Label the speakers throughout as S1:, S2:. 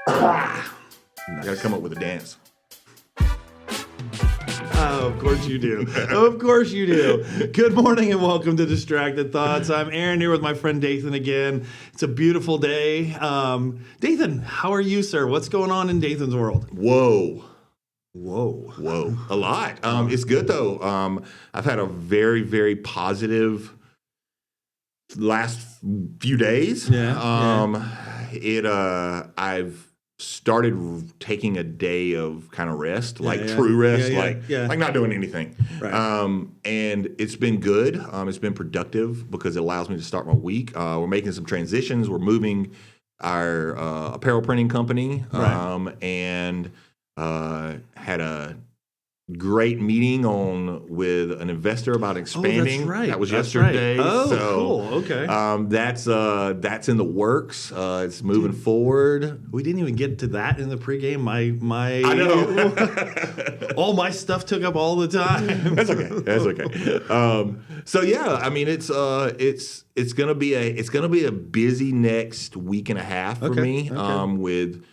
S1: Nice.
S2: I got to come up with a dance.
S1: Oh, of course you do. Of course you do. Good morning and welcome to Distracted Thoughts. I'm Aaron here with my friend Dathan again. It's a beautiful day. Dathan, how are you, sir? What's going on in Dathan's world?
S2: Whoa.
S1: Whoa.
S2: A lot. It's good, though. I've had a very, very positive last few days. I've started taking a day of kind of rest, true rest, like not doing anything.
S1: Right.
S2: And it's been good. It's been productive because it allows me to start my week. We're making some transitions. We're moving our apparel printing company, and had a great meeting with an investor about expanding.
S1: Oh, that's right.
S2: That was yesterday.
S1: Right. Oh,
S2: so,
S1: cool. Okay.
S2: That's in the works. It's moving forward.
S1: We didn't even get to that in the pregame. My
S2: I know.
S1: all my stuff took up all the time.
S2: That's okay. So yeah, I mean it's gonna be a busy next week and a half for me. With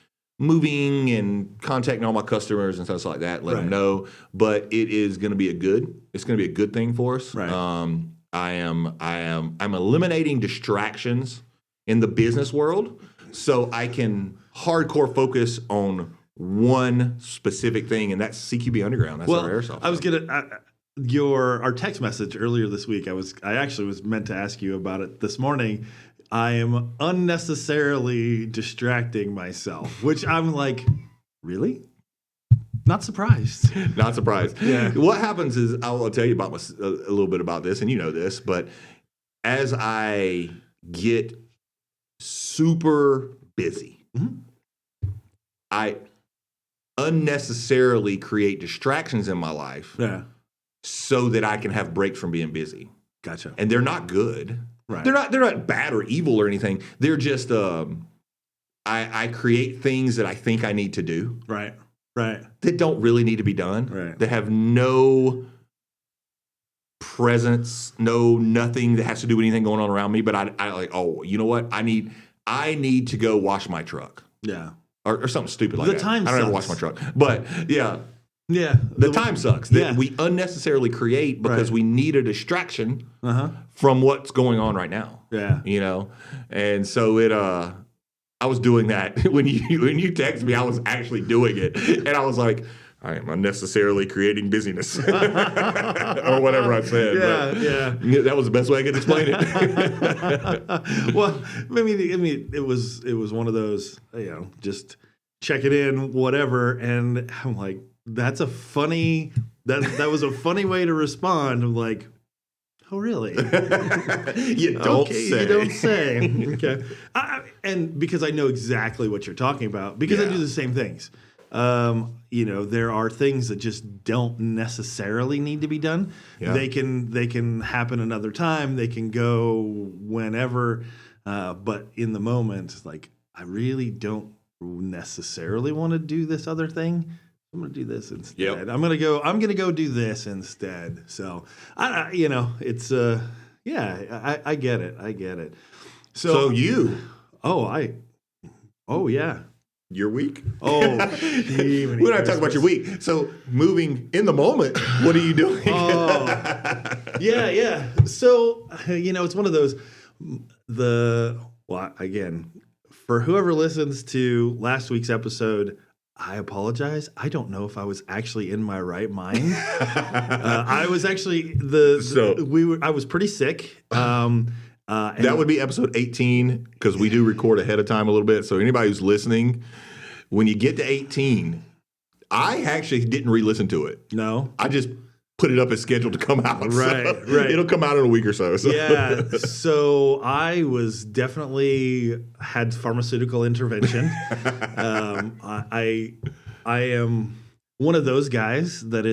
S2: moving and contacting all my customers and stuff like that, let them know. But it is going to be a good thing for us.
S1: Right.
S2: I'm eliminating distractions in the business world so I can hardcore focus on one specific thing, and that's CQB Underground. That's our airsoft.
S1: I was our text message earlier this week. I actually was meant to ask you about it this morning. I am unnecessarily distracting myself, which I'm like, really? Not surprised.
S2: Not surprised.
S1: Yeah.
S2: What happens is, I will tell you about a little bit about this, and you know this, but as I get super busy, I unnecessarily create distractions in my life so that I can have breaks from being busy.
S1: Gotcha.
S2: And they're not good.
S1: Right.
S2: They're not bad or evil or anything. They're just I create things that I think I need to do.
S1: Right.
S2: That don't really need to be done.
S1: Right.
S2: That have no presence, nothing that has to do with anything going on around me. But I like, oh, you know what? I need to go wash my truck.
S1: Yeah.
S2: Or something stupid like that.
S1: I don't
S2: ever wash my truck. But yeah.
S1: Yeah.
S2: The time sucks. That we unnecessarily create because we need a distraction from what's going on right now.
S1: Yeah.
S2: You know? And so I was doing that when you text me, I was actually doing it. And I was like, I am unnecessarily creating busyness. Or whatever I said.
S1: Yeah.
S2: That was the best way I could explain it.
S1: Well, I mean it was one of those, just check it in, whatever. And I'm like, that was a funny way to respond. I'm like, oh, really?
S2: You don't
S1: say. Okay. And because I know exactly what you're talking about, because I do the same things. There are things that just don't necessarily need to be done. Yeah. They can happen another time. They can go whenever. But in the moment, like, I really don't necessarily want to do this other thing. I'm going to do this instead. Yep. I'm going to go do this instead. So, I get it. So
S2: you.
S1: Yeah.
S2: Your week?
S1: Oh,
S2: we're not talking about your week. So, moving in the moment, what are you doing?
S1: Yeah. So, it's one of those, again, for whoever listens to last week's episode, I apologize. I don't know if I was actually in my right mind. I was actually I was pretty sick.
S2: That would be episode 18 because we do record ahead of time a little bit. So anybody who's listening, when you get to 18, I actually didn't re-listen to it.
S1: No,
S2: I just put it up as scheduled to come out.
S1: Right.
S2: It'll come out in a week or so.
S1: Yeah. So I was definitely had pharmaceutical intervention. I am one of those guys that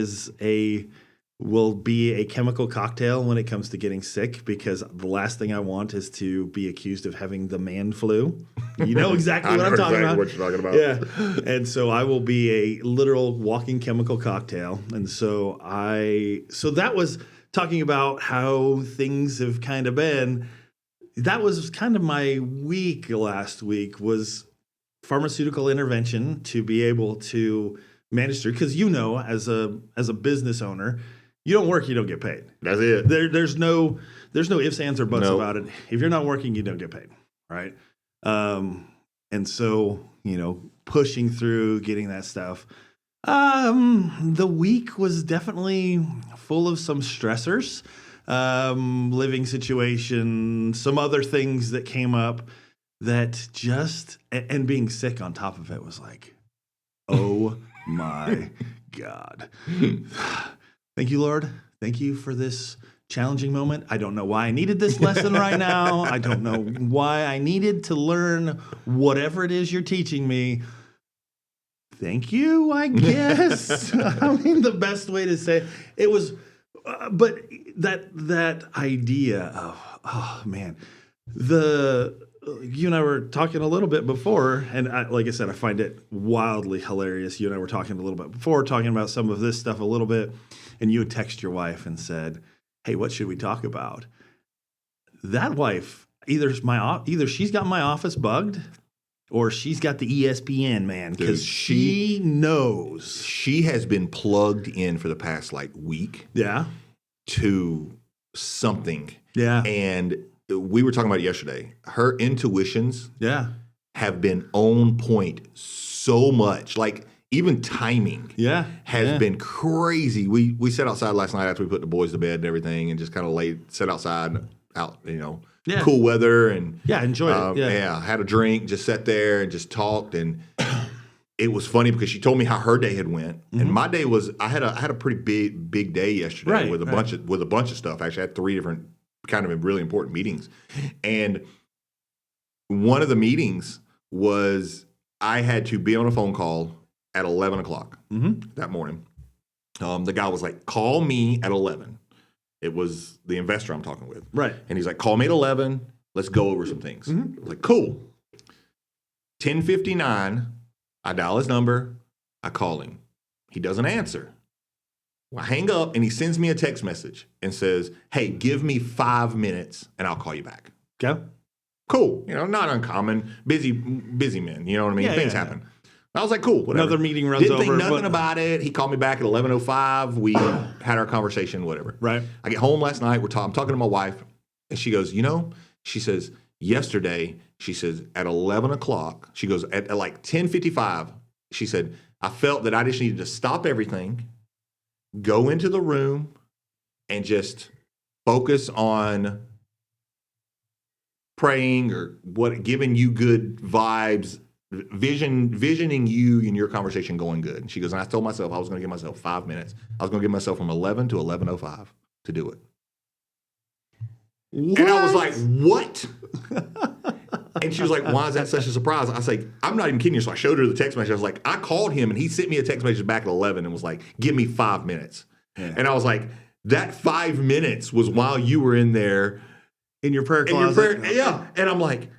S1: will be a chemical cocktail when it comes to getting sick, because the last thing I want is to be accused of having the man flu. You know exactly what I'm talking about.
S2: What you're talking about.
S1: Yeah. And so I will be a literal walking chemical cocktail. And so that was talking about how things have kind of been. That was kind of my week last week, was pharmaceutical intervention to be able to manage through. Because as a business owner, you don't work, you don't get paid.
S2: That's it.
S1: There's no ifs, ands, or buts about it. If you're not working, you don't get paid, right? And so pushing through, getting that stuff. The week was definitely full of some stressors, living situation, some other things that came up that and being sick on top of it was like, oh my God. Thank you, Lord. Thank you for this challenging moment. I don't know why I needed this lesson right now. I don't know why I needed to learn whatever it is you're teaching me. Thank you, I guess. I mean, the best way to say it was, but that idea of, oh man, you and I were talking a little bit before, and like I said, I find it wildly hilarious. You and I were talking a little bit before, talking about some of this stuff a little bit, and you would text your wife and said, "Hey, what should we talk about?" That wife, either she's got my office bugged, or she's got the ESPN, man, because she knows.
S2: She has been plugged in for the past week.
S1: Yeah.
S2: To something.
S1: Yeah.
S2: And we were talking about it yesterday. Her intuitions have been on point so much. Even timing has been crazy. We sat outside last night after we put the boys to bed and everything, and just kind of sat outside cool weather and
S1: enjoyed it.
S2: Had a drink, just sat there and just talked, and it was funny because she told me how her day had went, and my day was I had a pretty big day yesterday with a bunch of stuff. Actually, I had 3 different kind of really important meetings, and one of the meetings was I had to be on a phone call at 11 o'clock that morning. The guy was like, "Call me at 11." It was the investor I'm talking with.
S1: Right.
S2: And he's like, "Call me at 11. Let's go over some things." I was like, cool. 10:59, I dial his number. I call him. He doesn't answer. I hang up, and he sends me a text message and says, "Hey, give me 5 minutes, and I'll call you back."
S1: Okay.
S2: Cool. Not uncommon. Busy men. You know what I mean? Things happen. I was like, cool, whatever.
S1: Another meeting runs over.
S2: Didn't think nothing about it. He called me back at 11:05. We had our conversation, whatever.
S1: Right.
S2: I get home last night. I'm talking to my wife, and she goes, she says, yesterday, she says, at 11 o'clock, she goes, at 10:55, she said, I felt that I just needed to stop everything, go into the room, and just focus on praying or giving you good vibes, visioning you and your conversation going good. And she goes, and I told myself I was going to give myself 5 minutes. I was going to give myself from 11 to 11:05 to do it. What? And I was like, what? And she was like, why is that such a surprise? I was like, I'm not even kidding you. So I showed her the text message. I was like, I called him and he sent me a text message back at 11 and was like, give me 5 minutes. Yeah. And I was like, that 5 minutes was while you were in there.
S1: In your prayer closet.
S2: Yeah. And I'm like,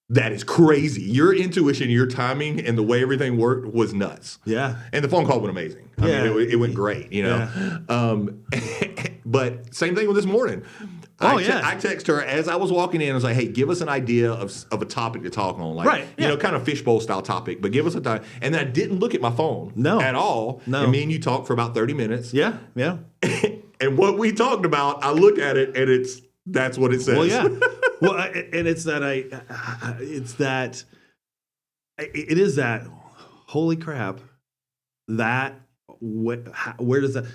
S2: that is crazy. Your intuition, your timing, and the way everything worked was nuts.
S1: Yeah.
S2: And the phone call went amazing. I mean, it went great,
S1: Yeah.
S2: But same thing with this morning. I text her as I was walking in. I was like, hey, give us an idea of a topic to talk on. Kind of fishbowl style topic, but give us a time. And then I didn't look at my phone at all.
S1: No.
S2: And me and you talked for about 30 minutes.
S1: Yeah. Yeah.
S2: And what we talked about, I look at it and that's what it says.
S1: Well, yeah. Well, and it is that, holy crap, where does that,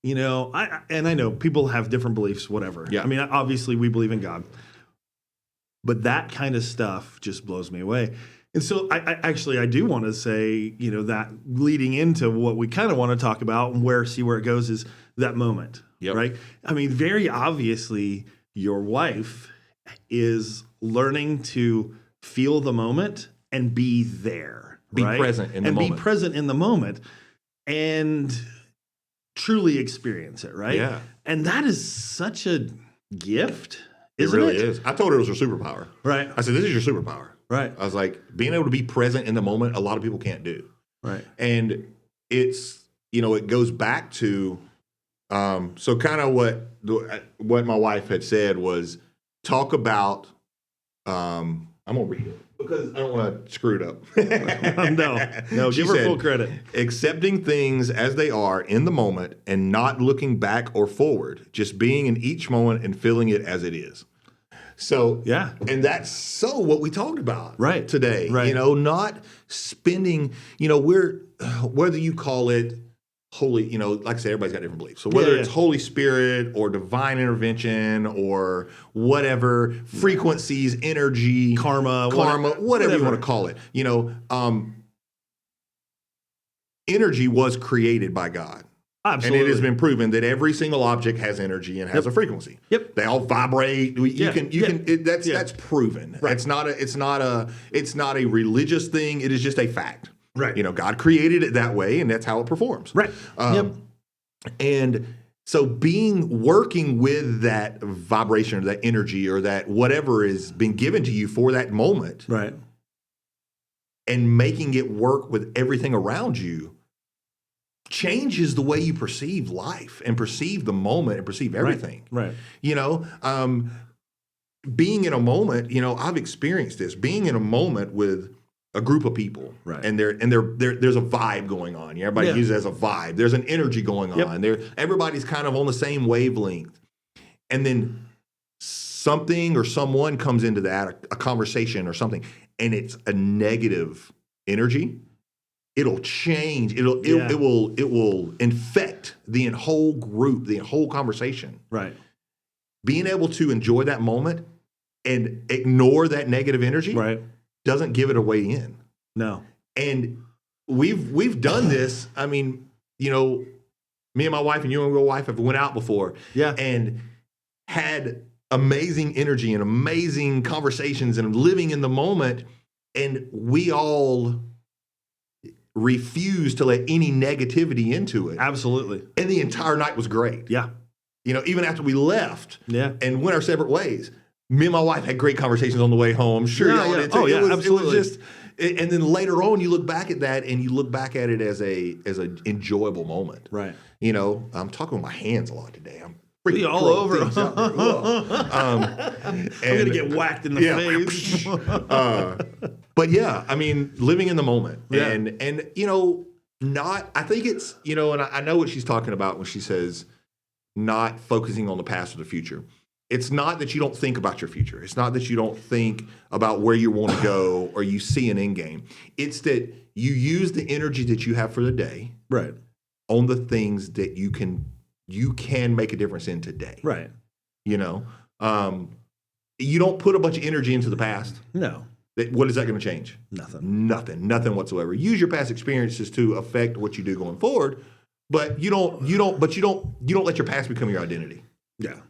S1: I know people have different beliefs, whatever.
S2: Yeah.
S1: I mean, obviously we believe in God, but that kind of stuff just blows me away. And so I do want to say, that leading into what we kind of want to talk about and see where it goes is that moment, right? I mean, very obviously your wife is learning to feel the moment and be there,
S2: be present in the moment.
S1: Be present in the moment and truly experience it, right?
S2: Yeah.
S1: And that is such a gift, isn't
S2: it? Really is. I told her it was her superpower.
S1: Right.
S2: I said, this is your superpower.
S1: Right.
S2: I was like, being able to be present in the moment, a lot of people can't do.
S1: Right.
S2: And it's, it goes back to, so kind of what my wife had said was talk about, I'm going to read it. because I don't want to screw it up.
S1: No,
S2: She
S1: give her
S2: said,
S1: full credit.
S2: accepting things as they are in the moment and not looking back or forward, just being in each moment and feeling it as it is. So,
S1: Yeah.
S2: and that's so what we talked about
S1: Right.
S2: today.
S1: Right.
S2: Not spending, we're, whether you call it holy, like I said, everybody's got different beliefs. So whether it's Holy Spirit or divine intervention or whatever, frequencies, energy,
S1: Karma,
S2: whatever you want to call it, energy was created by God.
S1: Absolutely.
S2: And it has been proven that every single object has energy and has a frequency.
S1: Yep.
S2: They all vibrate. That's proven. Right. It's not a religious thing. It is just a fact.
S1: Right.
S2: God created it that way, and that's how it performs.
S1: Right.
S2: And so working with that vibration or that energy or that whatever is being given to you for that moment.
S1: Right.
S2: And making it work with everything around you changes the way you perceive life and perceive the moment and perceive everything.
S1: Right.
S2: Being in a moment, I've experienced this. Being in a moment with a group of people,
S1: right?
S2: And there's a vibe going on. Everybody uses it as a vibe. There's an energy going on. Everybody's kind of on the same wavelength, and then something or someone comes into that, a conversation or something, and it's a negative energy. It'll change. It will infect the whole group, the whole conversation.
S1: Right.
S2: Being able to enjoy that moment and ignore that negative energy,
S1: right,
S2: doesn't give it a way in.
S1: No.
S2: And we've done this. I mean, me and my wife and you and your wife have went out before, and had amazing energy and amazing conversations and living in the moment, and we all refuse to let any negativity into it.
S1: Absolutely.
S2: And the entire night was great.
S1: Yeah.
S2: Even after we left and went our separate ways, me and my wife had great conversations on the way home. Sure, y'all did too.
S1: Absolutely.
S2: It was just, and then later on, you look back at that and you look back at it as an enjoyable moment.
S1: Right.
S2: I'm talking with my hands a lot today. I'm freaking
S1: all over.
S2: I'm
S1: gonna get whacked in the face.
S2: But living in the moment, and I think it's and I know what she's talking about when she says not focusing on the past or the future. It's not that you don't think about your future. It's not that you don't think about where you want to go or you see an end game. It's that you use the energy that you have for the day,
S1: right, on
S2: the things that you can make a difference in today.
S1: Right.
S2: You don't put a bunch of energy into the past.
S1: No.
S2: What is that going to change?
S1: Nothing
S2: whatsoever. Use your past experiences to affect what you do going forward, but you don't let your past become your identity.
S1: Yeah.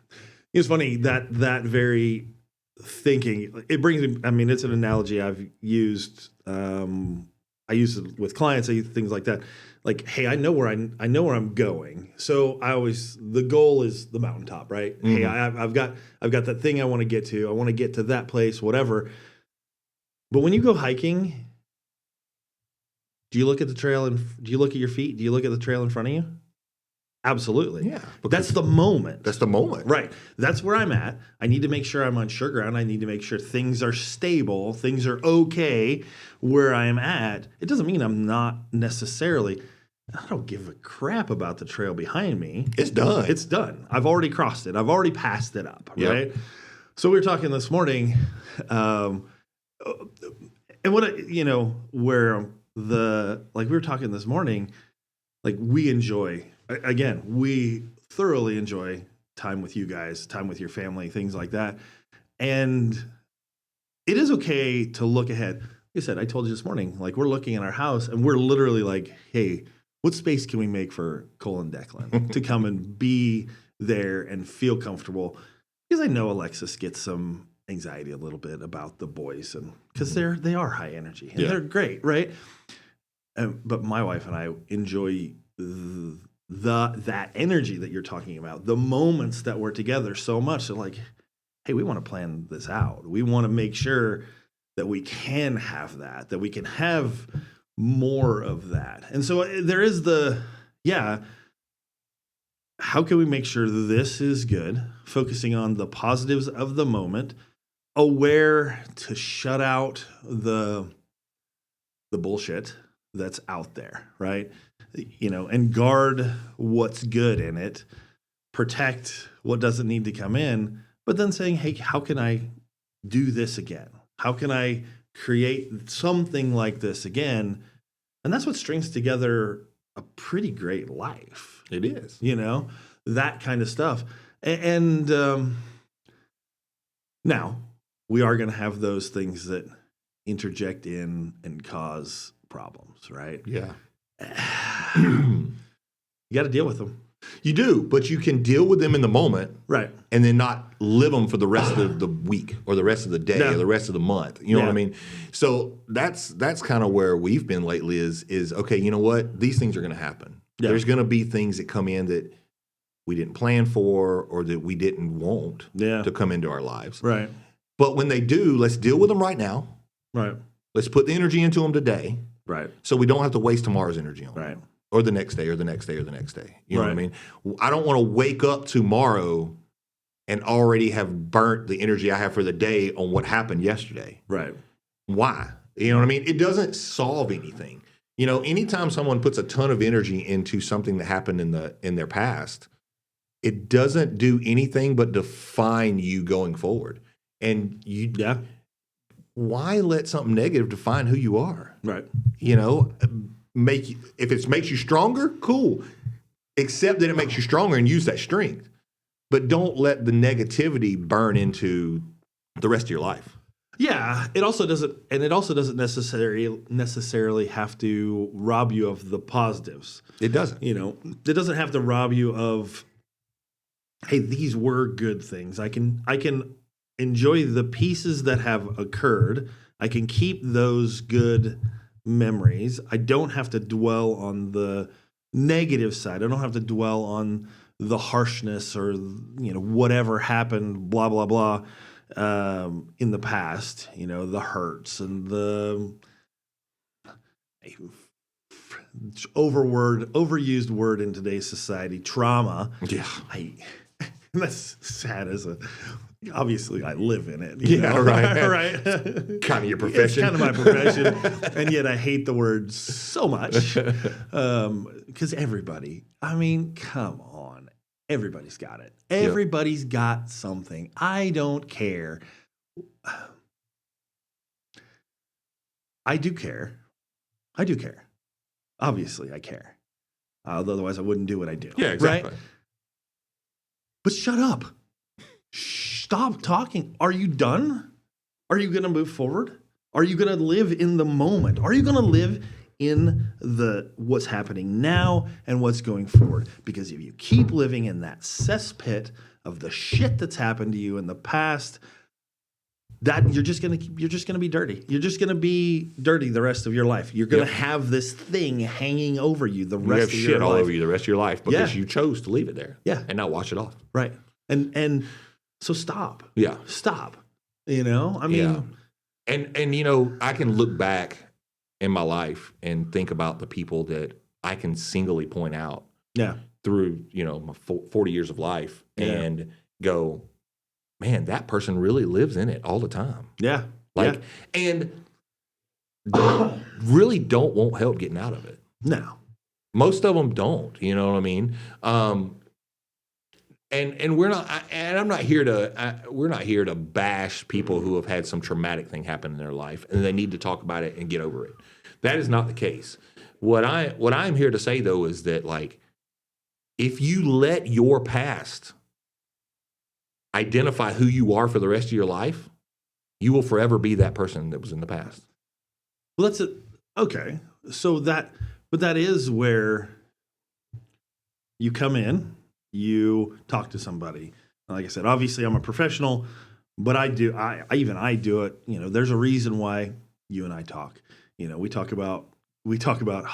S1: It's funny that very thinking, it brings me, it's an analogy I've used. I use it with clients, I use things like that. Like, hey, I know where I'm going. So the goal is the mountaintop, right? Mm-hmm. Hey, I've got that thing I want to get to. I want to get to that place, whatever. But when you go hiking, do you look at the trail and do you look at your feet? Do you look at the trail in front of you? Absolutely.
S2: Yeah.
S1: That's the moment.
S2: That's the moment.
S1: Right. That's where I'm at. I need to make sure I'm on sure ground. I need to make sure things are stable. Things are okay where I'm at. It doesn't mean I'm not necessarily, I don't give a crap about the trail behind me.
S2: It's done.
S1: It's done. I've already crossed it. I've already passed it up. Right. So we were talking this morning, and what, where we were talking this morning, we thoroughly enjoy time with you guys, time with your family, things like that. And it is okay to look ahead. Like I said, I told you this morning, we're looking at our house and we're literally like, hey, what space can we make for Cole and Declan to come and be there and feel comfortable? Because I know Alexis gets some anxiety a little bit about the boys, and because they are high energy and they're great, right? But my wife and I enjoy that energy that you're talking about, the moments that we're together so much. So hey, we want to plan this out. We want to make sure that we can have that we can have more of that. And so there is how can we make sure this is good? Focusing on the positives of the moment, aware to shut out the bullshit that's out there, right? And guard what's good in it, protect what doesn't need to come in, but then saying, hey, how can I do this again? How can I create something like this again? And that's what strings together a pretty great life.
S2: It is.
S1: That kind of stuff. And now we are going to have those things that interject in and cause problems, right?
S2: Yeah.
S1: You got to deal with them.
S2: You do, but you can deal with them in the moment,
S1: right?
S2: And then not live them for the rest of the week or the rest of the day or the rest of the month. You know what I mean? So that's kind of where we've been lately. Is okay. You know what? These things are going to happen. Yeah. There's going to be things that come in that we didn't plan for or that we didn't want to come into our lives.
S1: Right.
S2: But when they do, let's deal with them right now.
S1: Right.
S2: Let's put the energy into them today.
S1: Right.
S2: So we don't have to waste tomorrow's energy on them.
S1: Right.
S2: Or the next day, or the next day, or the next day. You know what I mean? I don't want to wake up tomorrow and already have burnt the energy I have for the day on what happened yesterday.
S1: Right.
S2: Why? You know what I mean? It doesn't solve anything. Anytime someone puts a ton of energy into something that happened in their past, it doesn't do anything but define you going forward. And why let something negative define who you are?
S1: Right.
S2: If it makes you stronger, cool. Accept that it makes you stronger and use that strength. But don't let the negativity burn into the rest of your life.
S1: Yeah, it also doesn't necessarily have to rob you of the positives.
S2: It doesn't.
S1: It doesn't have to rob you of, hey, these were good things. I can enjoy the pieces that have occurred. I can keep those good memories. I don't have to dwell on the negative side. I don't have to dwell on the harshness or whatever happened, blah blah blah, in the past. The hurts and the overused word in today's society, trauma.
S2: Yeah,
S1: that's sad as obviously I live in it.
S2: Right. Kind of your profession.
S1: It's kind of my profession. And yet I hate the word so much. Because everybody, come on. Everybody's got it. Everybody's got something. I don't care. I do care. Obviously I care. Otherwise I wouldn't do what I do.
S2: Yeah, exactly.
S1: Right? But shut up. Stop talking. Are you done? Are you going to move forward? Are you going to live in the moment? Are you going to live in what's happening now and what's going forward? Because if you keep living in that cesspit of the shit that's happened to you in the past, that you're just going to be dirty. You're just going to be dirty the rest of your life. You're going to have this thing hanging over you the rest of your life. You have shit all
S2: over you the rest of your life because you chose to leave it there.
S1: Yeah.
S2: And not wash it off.
S1: Right. And so stop.
S2: Yeah.
S1: Stop.
S2: And I can look back in my life and think about the people that I can singly point out through, my 40 years of life and go, man, that person really lives in it all the time.
S1: Yeah.
S2: And really won't help getting out of it.
S1: No.
S2: Most of them don't, you know what I mean? And we're not, and I'm not here to, we're not here to bash people who have had some traumatic thing happen in their life and they need to talk about it and get over it. That is not the case. What I'm here to say though is that if you let your past identify who you are for the rest of your life, you will forever be that person that was in the past.
S1: Well, that's it. Okay. So but that is where you come in. You talk to somebody. Like I said, obviously I'm a professional, but I do it. There's a reason why you and I talk. We talk about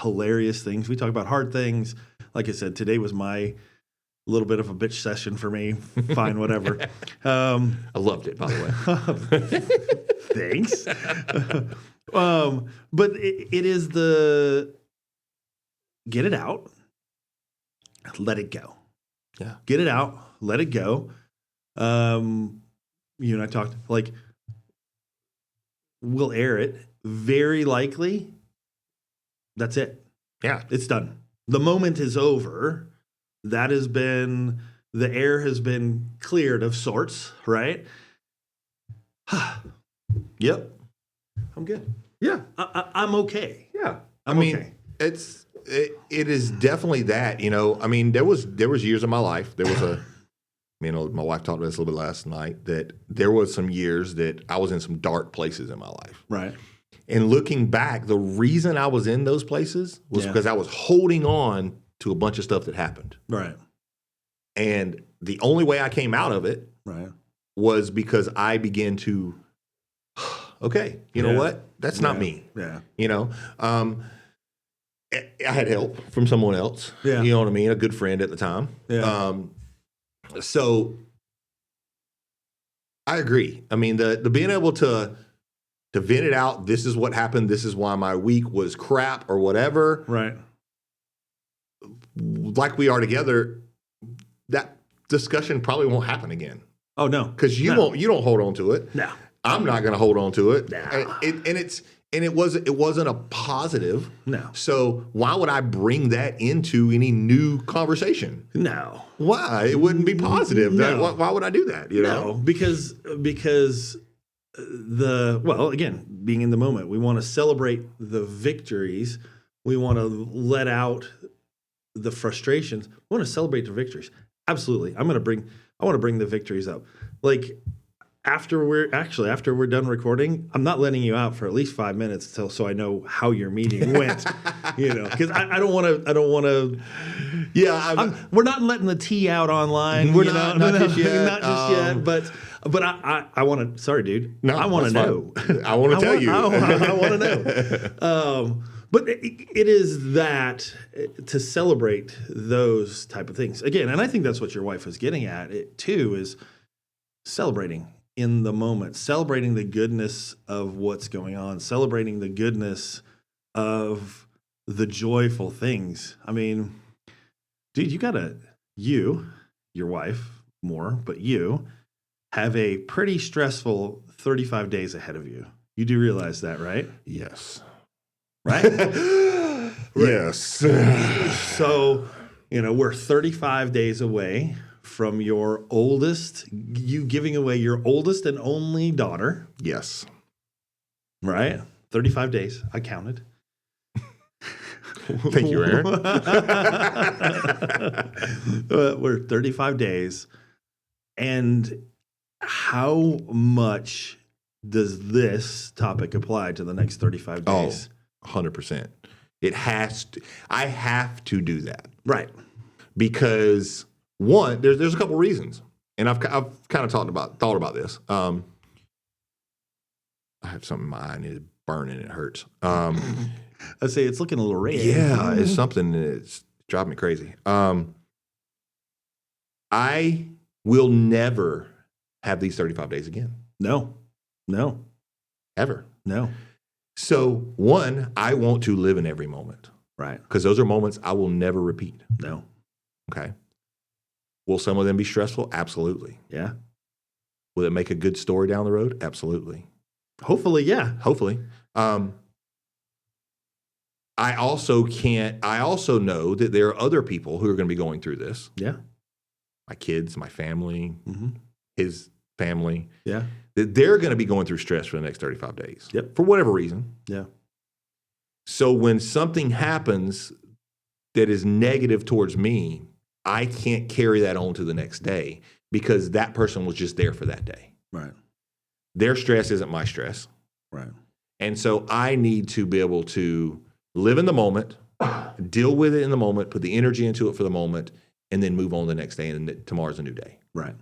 S1: hilarious things. We talk about hard things. Like I said, today was my little bit of a bitch session for me. Fine, whatever.
S2: I loved it, by the
S1: way. Thanks. But it is get it out, let it go.
S2: Yeah.
S1: Get it out, let it go. You and I talked we'll air it. Very likely, that's it.
S2: Yeah.
S1: It's done. The moment is over. That has been, the air has been cleared of sorts, right?
S2: Yep.
S1: I'm good.
S2: Yeah.
S1: I'm okay.
S2: Yeah.
S1: I'm okay.
S2: It is definitely that, I mean, there was years of my life. There was my wife talked about this a little bit last night, that there was some years that I was in some dark places in my life.
S1: Right.
S2: And looking back, the reason I was in those places was because I was holding on to a bunch of stuff that happened.
S1: Right.
S2: And the only way I came out of it was because I began to, okay, you know what? That's not me.
S1: Yeah.
S2: I had help from someone else.
S1: Yeah.
S2: You know what I mean? A good friend at the time.
S1: Yeah.
S2: So I agree. I mean, the being able to vent it out, this is what happened, this is why my week was crap or whatever.
S1: Right.
S2: Like we are together, that discussion probably won't happen again.
S1: Oh no.
S2: Because you don't hold on to it.
S1: No.
S2: I'm not going to hold on to it.
S1: No.
S2: It wasn't a positive.
S1: No.
S2: So why would I bring that into any new conversation?
S1: No.
S2: Why? It wouldn't be positive.
S1: No.
S2: Why would I do that?
S1: No, because again, being in the moment, we want to celebrate the victories. We want to let out the frustrations. We want to celebrate the victories. Absolutely. I want to bring the victories up. Like after we're done recording, I'm not letting you out for at least 5 minutes so I know how your meeting went. Because I don't want to.
S2: Yeah,
S1: we're not letting the tea out online.
S2: We're not just yet.
S1: Not just yet. But I want to. Sorry, dude.
S2: No,
S1: I want to know.
S2: I want to tell you.
S1: I want to know. But it is that to celebrate those type of things again, and I think that's what your wife was getting at. It too is celebrating in the moment, celebrating the goodness of what's going on, celebrating the goodness of the joyful things. I mean, dude, your wife more, but you have a pretty stressful 35 days ahead of you. You do realize that, right?
S2: Yes.
S1: Right?
S2: Yes.
S1: So, we're 35 days away from you giving away your oldest and only daughter.
S2: Yes.
S1: Right? 35 days. I counted.
S2: Thank you, Aaron.
S1: We're 35 days. And how much does this topic apply to the next 35 days?
S2: 100%. It has to. I have to do that.
S1: Right.
S2: Because one, there's a couple reasons. And I've kind of thought about this. I have something in my eye and it's burning and it hurts.
S1: I say it's looking a little red.
S2: Yeah, it's something that's driving me crazy. I will never have these 35 days again.
S1: No.
S2: Ever.
S1: No.
S2: So, one, I want to live in every moment.
S1: Right.
S2: Because those are moments I will never repeat.
S1: No.
S2: Okay. Will some of them be stressful? Absolutely.
S1: Yeah.
S2: Will it make a good story down the road? Absolutely.
S1: Hopefully, yeah.
S2: Hopefully. I also know that there are other people who are going to be going through this.
S1: Yeah.
S2: My kids, my family, his family.
S1: Yeah.
S2: That they're going to be going through stress for the next 35 days.
S1: Yep.
S2: For whatever reason.
S1: Yeah.
S2: So when something happens that is negative towards me, I can't carry that on to the next day because that person was just there for that day.
S1: Right.
S2: Their stress isn't my stress.
S1: Right.
S2: And so I need to be able to live in the moment, deal with it in the moment, put the energy into it for the moment, and then move on the next day, and tomorrow's a new day.
S1: Right.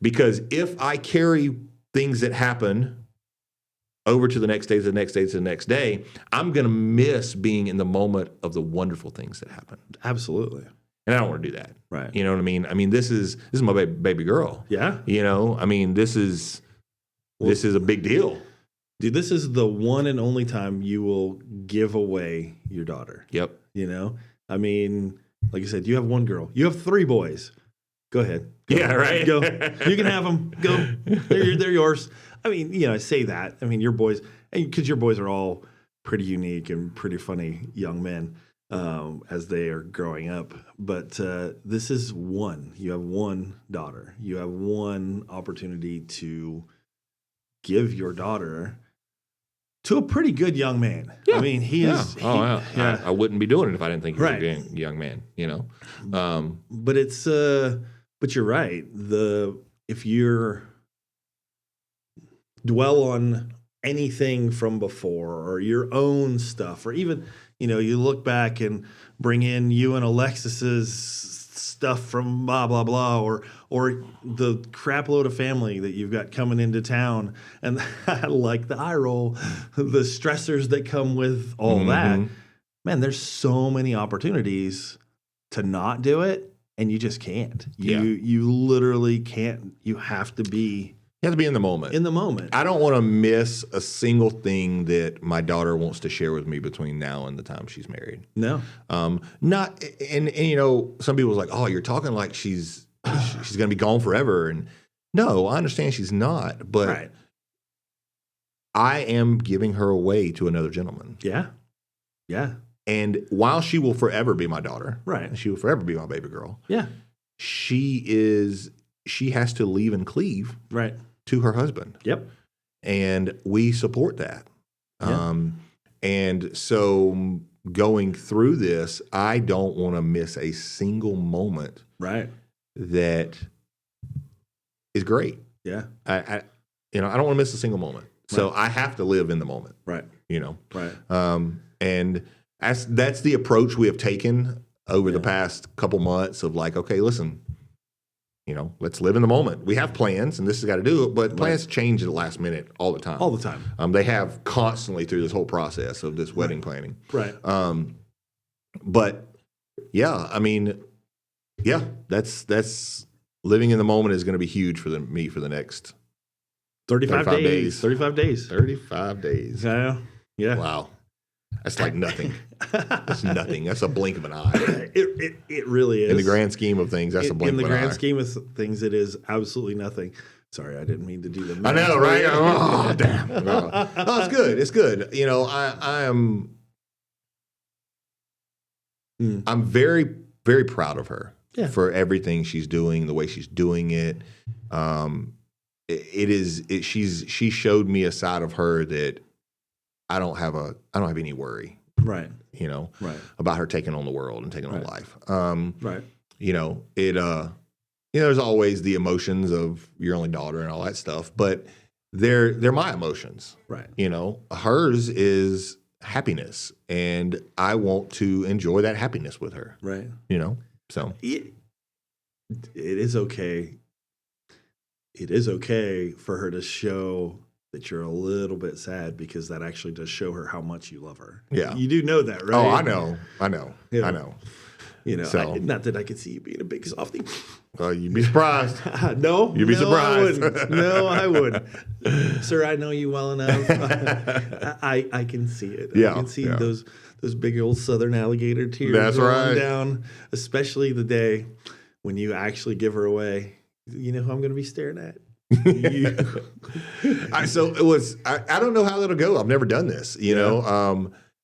S2: Because if I carry things that happen over to the next day, to the next day, to the next day, I'm going to miss being in the moment of the wonderful things that happen.
S1: Absolutely.
S2: And I don't want to do that.
S1: Right.
S2: You know what I mean? I mean, this is my baby girl.
S1: Yeah.
S2: I mean, this is a big deal.
S1: Dude, this is the one and only time you will give away your daughter.
S2: Yep.
S1: I mean, like I said, you have one girl. You have 3 boys. Go ahead.
S2: Yeah, right.
S1: Go. You can have them. Go. They're yours. I mean, I say that. I mean, your boys, because your boys are all pretty unique and pretty funny young men as they are growing up. But this is one. You have one daughter. You have one opportunity to give your daughter to a pretty good young man.
S2: Yeah.
S1: I mean,
S2: I wouldn't be doing it if I didn't think he was
S1: Right.
S2: a young man,
S1: But it's but you're right. If you're dwell on anything from before or your own stuff, or even, you look back and bring in you and Alexis's stuff from blah, blah, blah, or the crap load of family that you've got coming into town, and like the eye roll, the stressors that come with all that, man, there's so many opportunities to not do it, and you just can't. You literally can't. You have to be
S2: in the moment.
S1: in the moment.
S2: I don't want to miss a single thing that my daughter wants to share with me between now and the time she's married.
S1: No.
S2: Not and some people's like, oh, you're talking like she's going to be gone forever, and no, I understand she's not, but
S1: Right.
S2: I am giving her away to another gentleman.
S1: Yeah. Yeah.
S2: And while she will forever be my daughter,
S1: Right.
S2: and she will forever be my baby girl,
S1: Yeah.
S2: she has to leave and cleave
S1: Right.
S2: to her husband.
S1: Yep.
S2: And we support that.
S1: Yeah.
S2: And so going through this, I don't want to miss a single moment
S1: Right.
S2: that is great.
S1: Yeah.
S2: I don't want to miss a single moment. So
S1: Right.
S2: I have to live in the moment.
S1: Right. Right.
S2: And that's the approach we have taken over the past couple months of like, okay, listen, let's live in the moment. We have plans, and this has got to do it, but plans change at the last minute all the time.
S1: All the time.
S2: They have constantly through this whole process of this wedding planning.
S1: Right.
S2: But yeah, I mean, yeah, that's living in the moment is going to be huge for me for the next
S1: 35 days. 35 days.
S2: 35 days.
S1: Yeah. Yeah.
S2: Wow. That's like nothing. That's nothing. That's a blink of an eye.
S1: It really is.
S2: In the grand scheme of things, that's a blink of an eye.
S1: In the grand scheme of things, it is absolutely nothing. Sorry, I didn't mean to do that.
S2: I know, right? Oh, damn. No, it's good. It's good. I'm very, very proud of her for everything she's doing, the way she's doing it. She showed me a side of her that I don't have any worry.
S1: Right.
S2: About her taking on the world and taking on life.
S1: Right.
S2: There's always the emotions of your only daughter and all that stuff, but they're my emotions.
S1: Right.
S2: Hers is happiness, and I want to enjoy that happiness with her.
S1: Right.
S2: So
S1: it is okay. It is okay for her to show that you're a little bit sad, because that actually does show her how much you love her.
S2: Yeah.
S1: You do know that, right?
S2: Oh, I know.
S1: Yeah.
S2: I know.
S1: So, not that I could see you being a big softie.
S2: Well, you'd be surprised.
S1: No.
S2: You'd be surprised.
S1: I wouldn't. No, I wouldn't. Sir, I know you well enough. I can see it.
S2: Yeah.
S1: I can see those big old southern alligator tears rolling down, especially the day when you actually give her away. You know who I'm going to be staring at?
S2: So it was. I don't know how that'll go. I've never done this.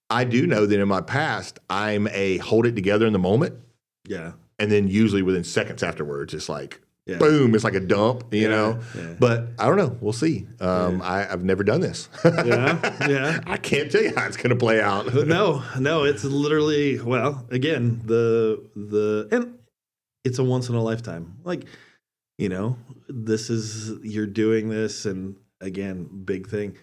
S2: I do know that in my past, I'm a hold it together in the moment.
S1: Yeah.
S2: And then usually within seconds afterwards, it's like boom. It's like a dump.
S1: Yeah.
S2: But I don't know. We'll see. I've never done this.
S1: Yeah.
S2: I can't tell you how it's going to play out.
S1: No. It's literally again and it's a once in a lifetime. Like, you're doing this, and again, big thing.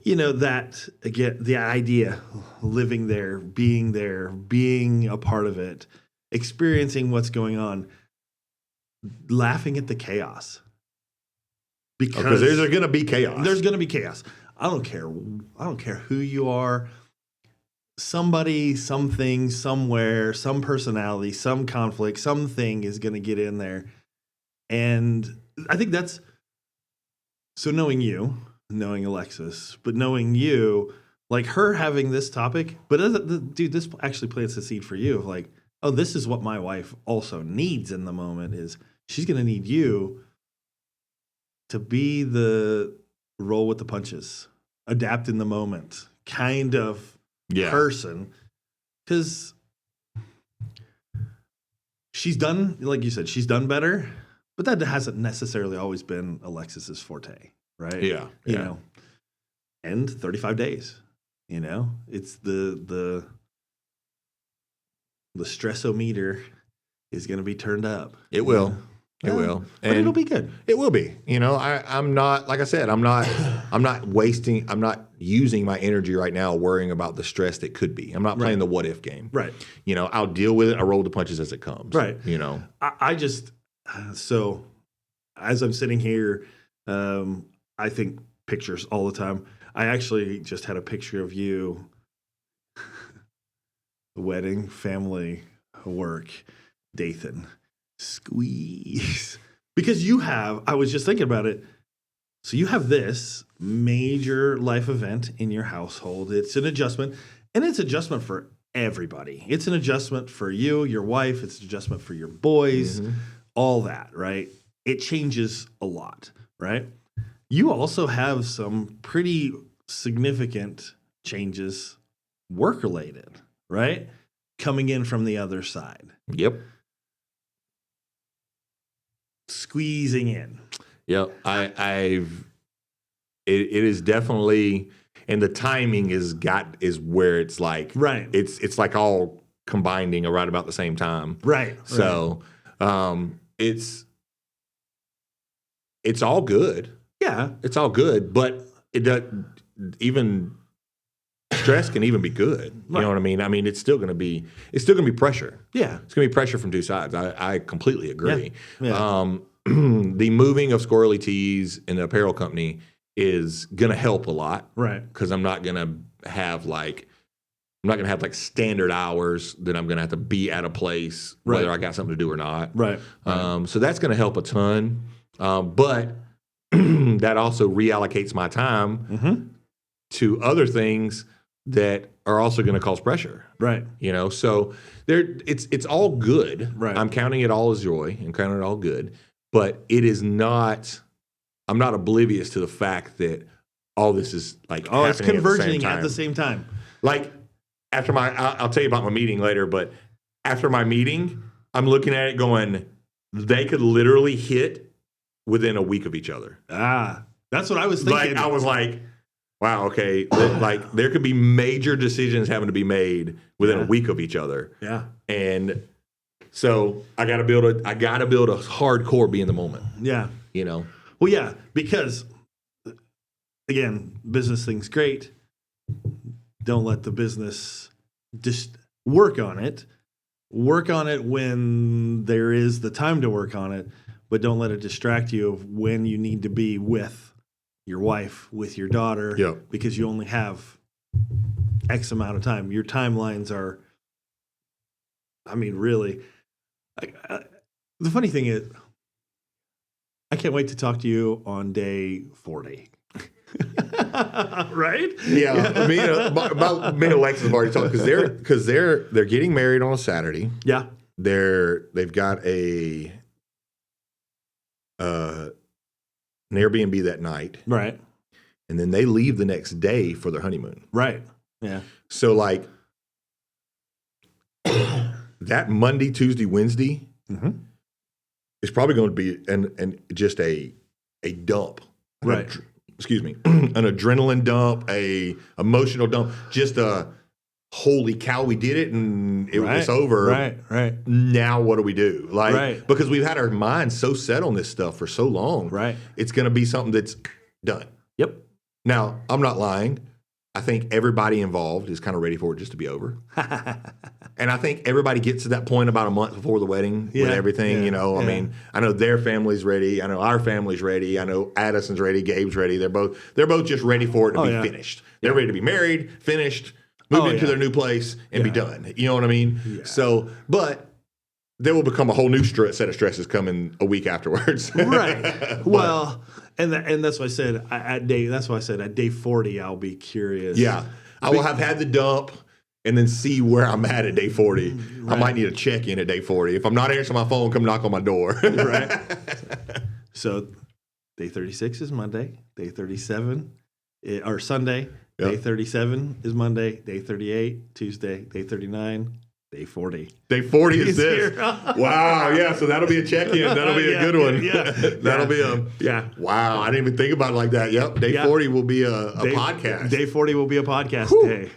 S1: That again, the idea, living there, being a part of it, experiencing what's going on, laughing at the chaos. Because
S2: there's going to be chaos.
S1: There's going to be chaos. I don't care who you are. Somebody, something, somewhere, some personality, some conflict, something is going to get in there. And I think that's so knowing Alexis, but knowing you, like her having this topic, but dude, this actually plants a seed for you of like, oh, this is what my wife also needs in the moment, is she's going to need you to be the roll with the punches, adapt in the moment kind of person. Because she's done, like you said, she's done better, but that hasn't necessarily always been Alexis's forte, right?
S2: Yeah.
S1: You know, and 35 days, you know, it's the stressometer is going to be turned up.
S2: It will. It will.
S1: But it'll be good.
S2: It will be. You know, I'm not, like I said, I'm not using my energy right now worrying about the stress that could be. I'm not playing the what if game.
S1: Right.
S2: You know, I'll deal with it. I roll the punches as it comes.
S1: Right.
S2: You know,
S1: I just, so as I'm sitting here, I think pictures all the time. I actually just had a picture of you, wedding, family, work, Dathan. Squeeze. Because you have, I was just thinking about it. So you have this major life event in your household. It's an adjustment, and it's adjustment for everybody. It's an adjustment for you, your wife. It's an adjustment for your boys, all that, right? It changes a lot, right? You also have some pretty significant changes work-related, right? Coming in from the other side.
S2: Yep.
S1: Squeezing in.
S2: Yep. It is definitely, and the timing is where it's like,
S1: right.
S2: It's like all combining right about the same time.
S1: Right.
S2: So, it's all good.
S1: Yeah.
S2: It's all good, but it does even stress can even be good. You know what I mean? I mean, it's still going to be pressure.
S1: Yeah.
S2: It's going to be pressure from two sides. I completely agree.
S1: Yeah.
S2: The moving of Squirrely Tees in the apparel company is going to help a lot.
S1: Right.
S2: Because I'm not going to have like standard hours that I'm going to have to be at a place whether I got something to do or not.
S1: Right.
S2: So that's going to help a ton. But that also reallocates my time to other things that are also going to cause pressure.
S1: Right.
S2: You know, so it's all good.
S1: Right.
S2: I'm counting it all as joy. I'm counting it all good. But it is not, I'm not oblivious to the fact that all this is like
S1: it's converging
S2: at
S1: the same time.
S2: Like after I'll tell you about my meeting later, but after my meeting, I'm looking at it going, they could literally hit within a week of each other.
S1: That's what I was thinking.
S2: Like I was like, wow, okay. Like there could be major decisions having to be made within a week of each other.
S1: Yeah.
S2: And so I gotta build a hardcore be in the moment.
S1: Yeah.
S2: You know?
S1: Well, yeah, because again, business thing's great. Don't let the business just work on it. Work on it when there is the time to work on it, but don't let it distract you of when you need to be with your wife, with your daughter, because you only have X amount of time. Your timelines are, I mean, really. The funny thing is, I can't wait to talk to you on day 40. Right?
S2: Yeah. Me and Alexis have already talked because they're getting married on a Saturday.
S1: Yeah.
S2: They've got an Airbnb that night.
S1: Right.
S2: And then they leave the next day for their honeymoon.
S1: Right. Yeah.
S2: So like that Monday, Tuesday, Wednesday is probably going to be and just a dump.
S1: Right.
S2: Excuse me. An adrenaline dump, a emotional dump, just a holy cow, we did it and it's over.
S1: Right.
S2: Now what do we do? Like because we've had our minds so set on this stuff for so long.
S1: Right.
S2: It's going to be something that's done.
S1: Yep.
S2: Now, I'm not lying. I think everybody involved is kind of ready for it just to be over. And I think everybody gets to that point about a month before the wedding with everything, you know. I mean, I know their family's ready. I know our family's ready. I know Addison's ready. Gabe's ready. They're both just ready for it to be finished. They're ready to be married, finished, move into their new place, and be done. You know what I mean? Yeah. So, but there will become a whole new set of stresses coming a week afterwards.
S1: Right. Well, and that's why I said at day 40 I'll be curious.
S2: Yeah. I will have had the dump and then see where I'm at day 40. Right. I might need a check-in at day 40. If I'm not answering my phone, come knock on my door.
S1: Right. So Day 36 is Monday. Day 37 or Sunday.
S2: Yep.
S1: Day 37 is Monday. Day 38, Tuesday. Day 39, day 40.
S2: Day 40 is this.
S1: Here.
S2: Wow. Yeah. So that'll be a check-in. That'll be a good one.
S1: Yeah.
S2: That'll be a.
S1: Yeah.
S2: Wow. I didn't even think about it like that. Yep. Day 40 will be a podcast.
S1: Day 40 will be a podcast day.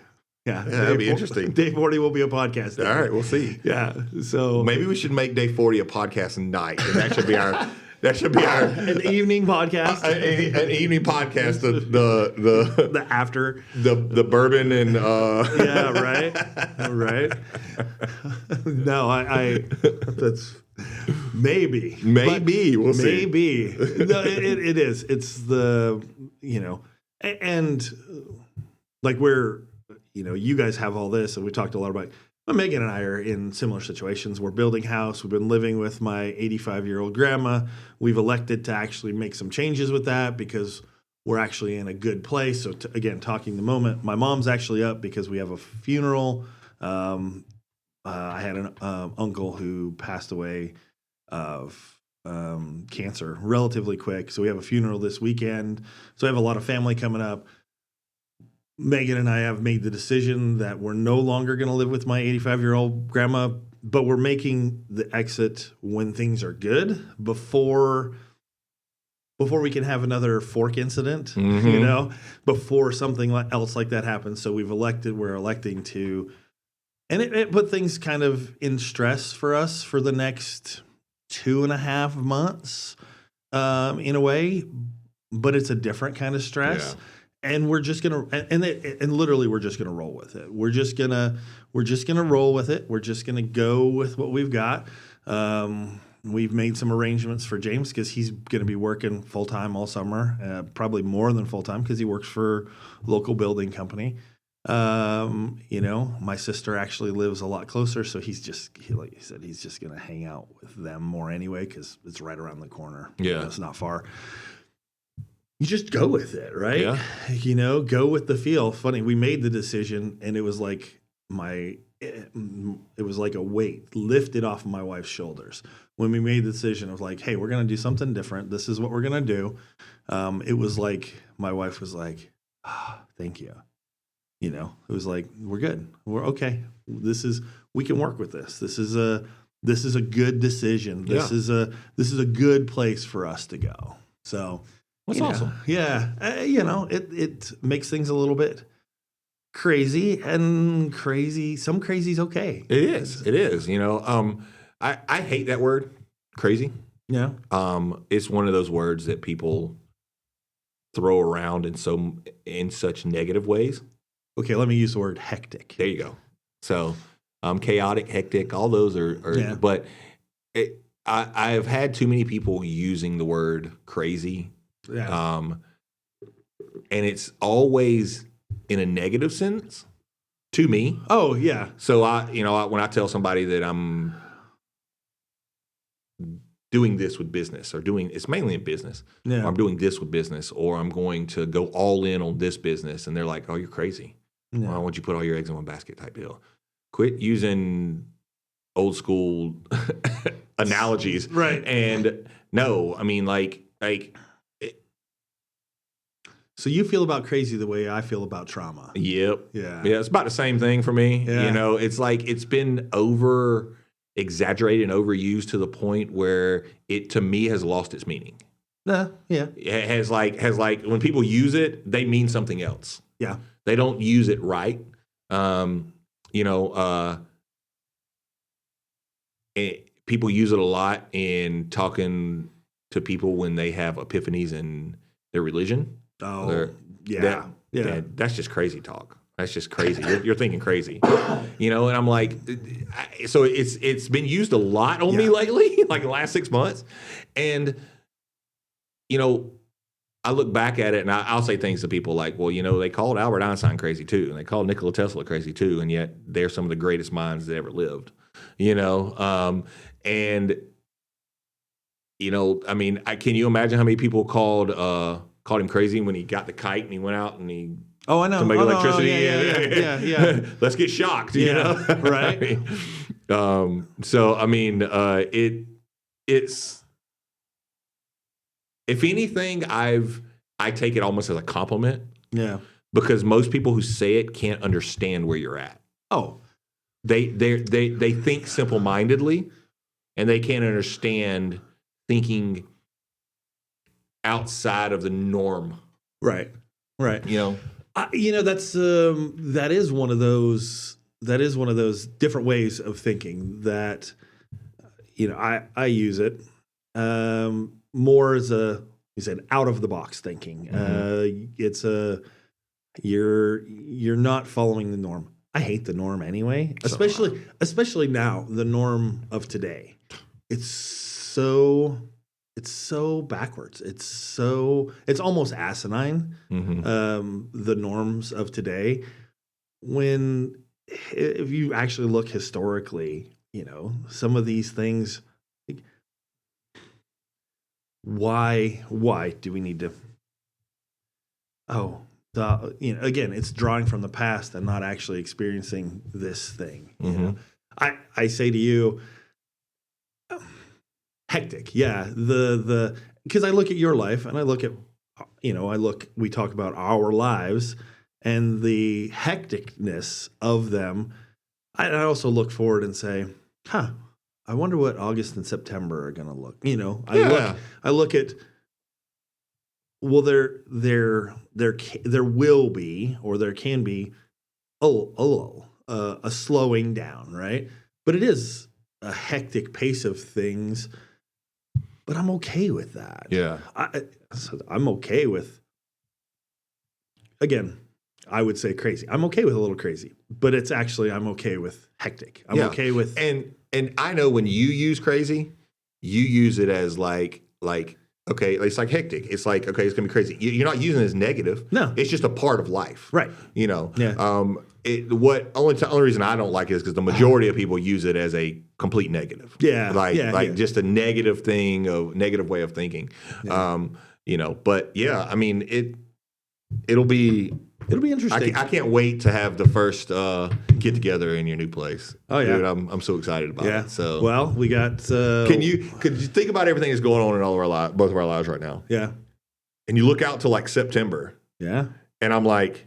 S1: Yeah.
S2: That'd be interesting.
S1: Day 40 will be a podcast day.
S2: All right. We'll see.
S1: Yeah. So
S2: maybe we should make day 40 a podcast night. And that should be our. That should be our
S1: an evening podcast.
S2: An evening podcast. The
S1: after
S2: the bourbon and
S1: yeah, right. No, I that's maybe
S2: we'll see.
S1: Maybe no, it is. It's the and like we're you guys have all this, and we talked a lot about. Megan and I are in similar situations. We're building a house. We've been living with my 85-year-old grandma. We've elected to actually make some changes with that because we're actually in a good place. So again, talking the moment, my mom's actually up because we have a funeral. I had an uncle who passed away of cancer relatively quick. So we have a funeral this weekend. So I have a lot of family coming up. Megan and I have made the decision that we're no longer going to live with my 85-year-old grandma, but we're making the exit when things are good before we can have another fork incident, before something else like that happens. So we're electing to, and it put things kind of in stress for us for the next 2.5 months, in a way, but it's a different kind of stress. Yeah. And we're just gonna, and literally, we're just gonna roll with it. We're just gonna roll with it. We're just gonna go with what we've got. We've made some arrangements for James because he's gonna be working full time all summer, probably more than full time because he works for a local building company. My sister actually lives a lot closer, so like you said, he's just gonna hang out with them more anyway because it's right around the corner.
S2: Yeah,
S1: it's not far. You just go with it, right?
S2: Yeah.
S1: Go with the feel. Funny, we made the decision, and it was like it was like a weight lifted off of my wife's shoulders when we made the decision of like, hey, we're gonna do something different. This is what we're gonna do. It was like my wife was like, thank you. It was like we're good. We're okay. We can work with this. This is a good decision. This is a good place for us to go. So.
S2: That's awesome.
S1: Yeah. It makes things a little bit crazy and crazy. Some crazy's okay.
S2: It is. I hate that word, crazy.
S1: Yeah.
S2: It's one of those words that people throw around in such negative ways.
S1: Okay, let me use the word hectic.
S2: There you go. So, chaotic, hectic, all those are but I have had too many people using the word crazy.
S1: Yeah.
S2: And it's always in a negative sense to me.
S1: Oh, yeah.
S2: So when I tell somebody that I'm doing this with business it's mainly in business.
S1: Yeah.
S2: Or I'm doing this with business, or I'm going to go all in on this business. And they're like, oh, you're crazy.
S1: Yeah.
S2: Why don't you put all your eggs in one basket type deal? Quit using old school analogies.
S1: Right.
S2: And no, I mean, like,
S1: so you feel about crazy the way I feel about trauma.
S2: Yep.
S1: Yeah.
S2: Yeah, it's about the same thing for me.
S1: Yeah.
S2: It's like it's been over exaggerated and overused to the point where it to me has lost its meaning.
S1: Yeah.
S2: It has like when people use it, they mean something else.
S1: Yeah.
S2: They don't use it right. People use it a lot in talking to people when they have epiphanies in their religion.
S1: Oh, yeah.
S2: That's just crazy talk. That's just crazy. You're thinking crazy, and I'm like, so it's been used a lot on me lately, like the last 6 months, and I look back at it and I'll say things to people like, well, they called Albert Einstein crazy too, and they called Nikola Tesla crazy too, and yet they're some of the greatest minds that ever lived, and I mean, can you imagine how many people called him crazy when he got the kite and he went out and he
S1: I know
S2: to make electricity.
S1: Yeah.
S2: Let's get shocked,
S1: right?
S2: So I mean, it's if anything, I take it almost as a compliment.
S1: Yeah.
S2: Because most people who say it can't understand where you're at.
S1: Oh.
S2: They think simple-mindedly, and they can't understand thinking outside of the norm.
S1: Right. Right. That is one of those different ways of thinking that I use it more as you said, out of the box thinking. It's you're not following the norm. I hate the norm anyway, especially now, the norm of today. It's so backwards. It's almost asinine. The norms of today, when if you actually look historically, some of these things, why do we need to? Again, it's drawing from the past and not actually experiencing this thing. I say to you, hectic. Yeah. Because I look at your life and I look at, we talk about our lives and the hecticness of them. I also look forward and say, I wonder what August and September are going to look. I look at, well, there will be, or there can be a slowing down, right? But it is a hectic pace of things. But I'm okay with that.
S2: Yeah.
S1: I'm okay with, again, I would say crazy. I'm okay with a little crazy, but it's actually, I'm okay with hectic. I'm okay with.
S2: And I know when you use crazy, you use it as like, okay, it's like hectic. It's like, okay, it's going to be crazy. You're not using it as negative.
S1: No.
S2: It's just a part of life.
S1: Right.
S2: Yeah. Only reason I don't like it is because the majority of people use it as a complete negative.
S1: Yeah.
S2: Just a negative thing, a negative way of thinking.
S1: Yeah.
S2: But yeah, I mean, it'll be interesting. I can't wait to have the first get together in your new place.
S1: Oh yeah,
S2: dude, I'm so excited about it. So
S1: well, we got.
S2: Could you think about everything that's going on in all of our both of our lives right now?
S1: Yeah.
S2: And you look out to like September.
S1: Yeah.
S2: And I'm like,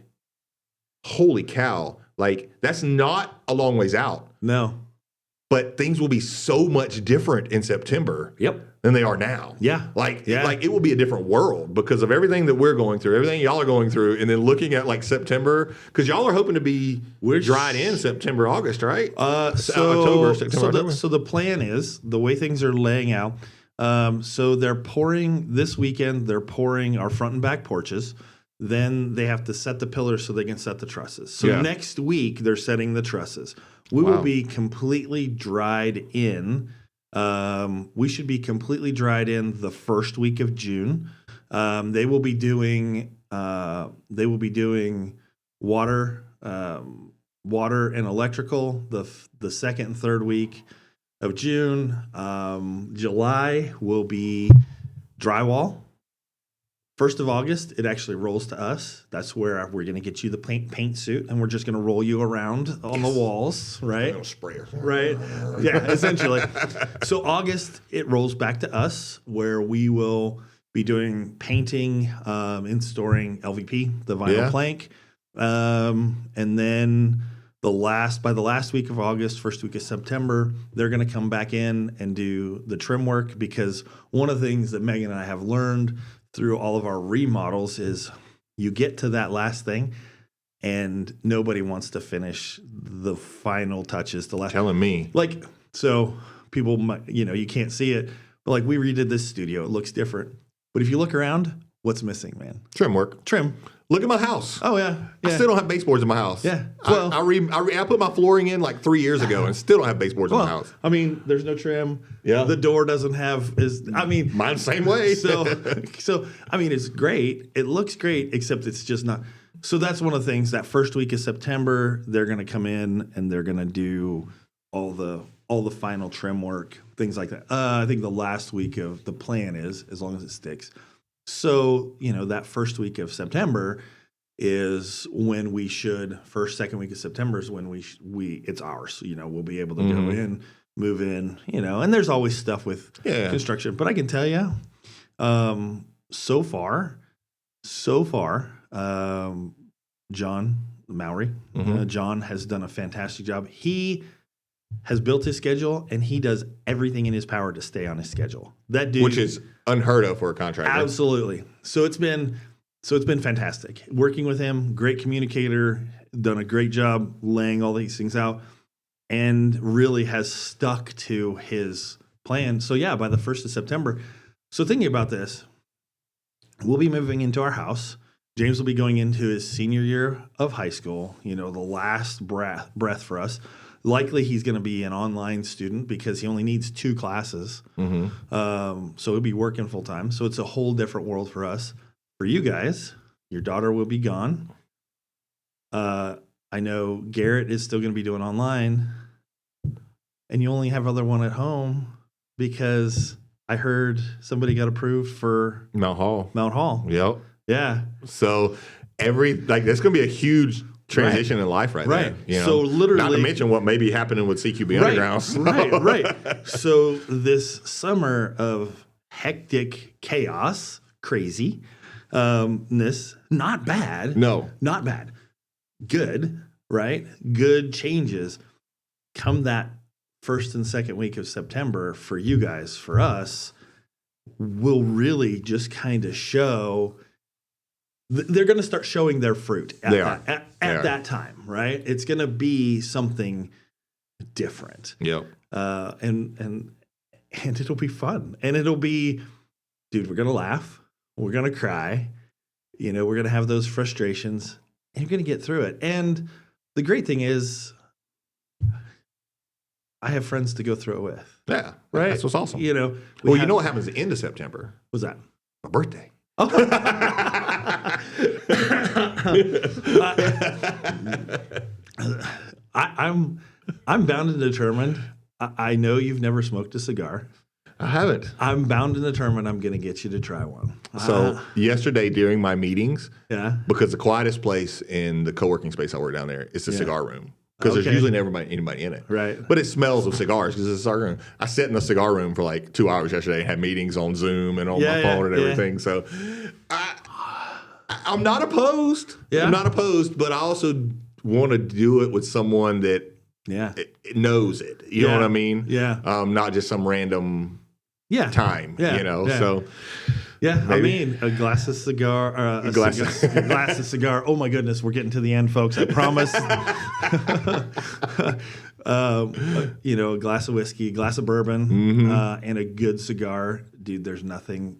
S2: holy cow! Like that's not a long ways out.
S1: No.
S2: But things will be so much different in September.
S1: Yep.
S2: Than they are now.
S1: Yeah.
S2: Like it will be a different world because of everything that we're going through, everything y'all are going through, and then looking at like September, because y'all are hoping to be dried in September, August, right? October, September, October.
S1: So the plan is, the way things are laying out, so they're pouring this weekend, they're pouring our front and back porches. Then they have to set the pillars so they can set the trusses. So next week, they're setting the trusses. We will be completely dried in. We should be completely dried in the first week of June. They will be doing water and electrical the second and third week of June. July will be drywall. 1st of August, it actually rolls to us. That's where we're going to get you the paint suit, and we're just going to roll you around on the walls, right?
S2: A sprayer.
S1: Right? Yeah, essentially. So August, it rolls back to us, where we will be doing painting, installing LVP, the vinyl plank. And then by the last week of August, first week of September, they're going to come back in and do the trim work, because one of the things that Megan and I have learned through all of our remodels is you get to that last thing and nobody wants to finish the final touches.
S2: Telling me.
S1: Like, so people might, you can't see it, but like we redid this studio. It looks different. But if you look around, what's missing, man?
S2: Trim work.
S1: Trim.
S2: Look at my house.
S1: Oh, yeah.
S2: I still don't have baseboards in my house.
S1: Yeah.
S2: Well, I put my flooring in like 3 years ago and still don't have baseboards in my house.
S1: I mean, there's no trim.
S2: Yeah.
S1: The door doesn't have
S2: mine's the same way.
S1: So I mean, it's great. It looks great, except it's just not. So that's one of the things. That first week of September, they're going to come in and they're going to do all the final trim work, things like that. I think the last week of the plan is, as long as it sticks. So, that first week of September is when we should, second week of September is when it's ours. We'll be able to go in, move in, and there's always stuff with construction. But I can tell you, so far, John Mowry, John has done a fantastic job. He has built his schedule, and he does everything in his power to stay on his schedule. That dude,
S2: which is unheard of for a contractor.
S1: Absolutely. So it's been fantastic working with him. Great communicator, done a great job laying all these things out, and really has stuck to his plan. So yeah, by the 1st of September. So thinking about this, we'll be moving into our house. James will be going into his senior year of high school. The last breath for us. Likely he's going to be an online student because he only needs 2 classes. So he'll be working full time. So it's a whole different world for us. For you guys, your daughter will be gone. I know Garrett is still going to be doing online. And you only have other one at home because I heard somebody got approved for
S2: Mount Hall.
S1: Yep. Yeah.
S2: So there's going to be a huge transition in life right there.
S1: So literally,
S2: not to mention what may be happening with CQB Underground. So.
S1: Right. So this summer of hectic chaos, craziness, not bad.
S2: No.
S1: Not bad. Good, right? Good changes. Come that first and second week of September for you guys, for us, will really just kind of show. They're going to start showing their fruit at that time, right? It's going to be something different.
S2: Yep.
S1: And it'll be fun. And it'll be, dude, we're going to laugh. We're going to cry. We're going to have those frustrations. And you're going to get through it. And the great thing is, I have friends to go through it with.
S2: Yeah.
S1: Right?
S2: That's what's awesome.
S1: You
S2: know what happens at the end of September?
S1: What's that?
S2: My birthday.
S1: Oh. I'm bound and determined. I know you've never smoked a cigar.
S2: I haven't.
S1: I'm bound and determined I'm going to get you to try one.
S2: So yesterday during my meetings,
S1: yeah,
S2: because the quietest place in the co-working space I work down there is the cigar room. Because there's usually never anybody in it.
S1: Right.
S2: But it smells of cigars because it's a cigar room. I sat in the cigar room for like 2 hours yesterday and had meetings on Zoom and on my phone and everything. So I'm not opposed.
S1: Yeah.
S2: I'm not opposed, but I also want to do it with someone that it knows it. You know what I mean?
S1: Yeah.
S2: Not just some random time, so...
S1: Yeah, maybe. I mean, a glass of cigar, a glass of cigar. Oh my goodness, we're getting to the end, folks. I promise. A glass of whiskey, a glass of bourbon, and a good cigar, dude. There's nothing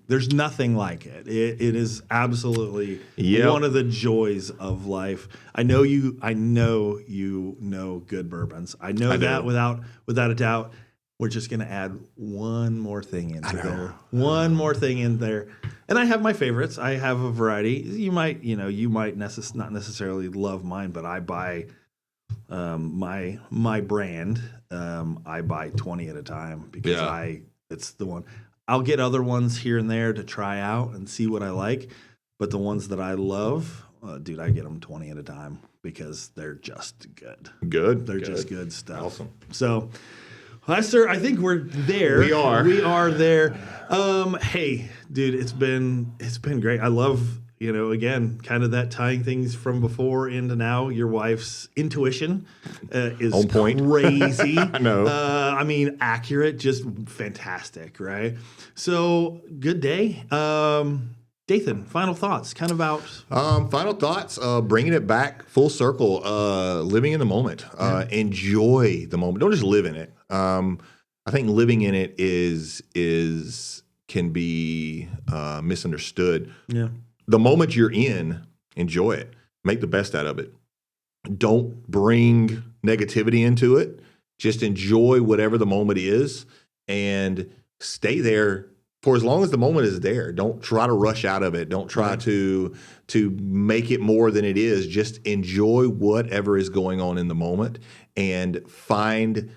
S1: like it. It is absolutely one of the joys of life. I know you know good bourbons. I know that without a doubt. We're just going to add one more thing into there. One more thing in there. And I have my favorites. I have a variety. You might not necessarily love mine, but I buy my brand. I buy 20 at a time because it's the one. I'll get other ones here and there to try out and see what I like. But the ones that I love, dude, I get them 20 at a time because they're just good. They're just good stuff.
S2: Awesome.
S1: So... Lester, I think we're there.
S2: We are
S1: there. Hey, dude, it's been great. I love, again, kind of that tying things from before into now. Your wife's intuition is
S2: on point.
S1: Crazy.
S2: I know.
S1: I mean, accurate, just fantastic, right? So, good day. Dathan, final thoughts, kind of about...
S2: Final thoughts, bringing it back full circle, living in the moment. Enjoy the moment. Don't just live in it. I think living in it can be misunderstood.
S1: Yeah.
S2: The moment you're in, enjoy it. Make the best out of it. Don't bring negativity into it. Just enjoy whatever the moment is and stay there for as long as the moment is there. Don't try to rush out of it. Don't try to make it more than it is. Just enjoy whatever is going on in the moment and find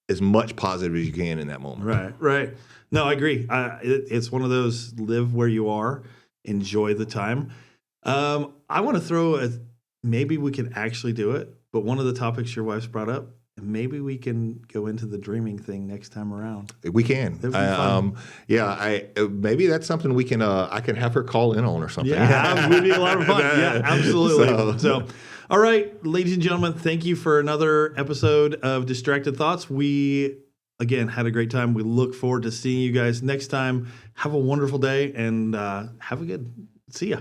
S2: as much positive as you can in that moment.
S1: Right. No, I agree. It's one of those live where you are, enjoy the time. I want to throw maybe we can actually do it, but one of the topics your wife's brought up, maybe we can go into the dreaming thing next time around.
S2: We can.
S1: That'd be fun.
S2: Maybe that's something we can. I can have her call in on or something.
S1: Yeah, it would be a lot of fun. Yeah, absolutely. So, all right, ladies and gentlemen, thank you for another episode of Distracted Thoughts. We, again, had a great time. We look forward to seeing you guys next time. Have a wonderful day and have a good, see ya.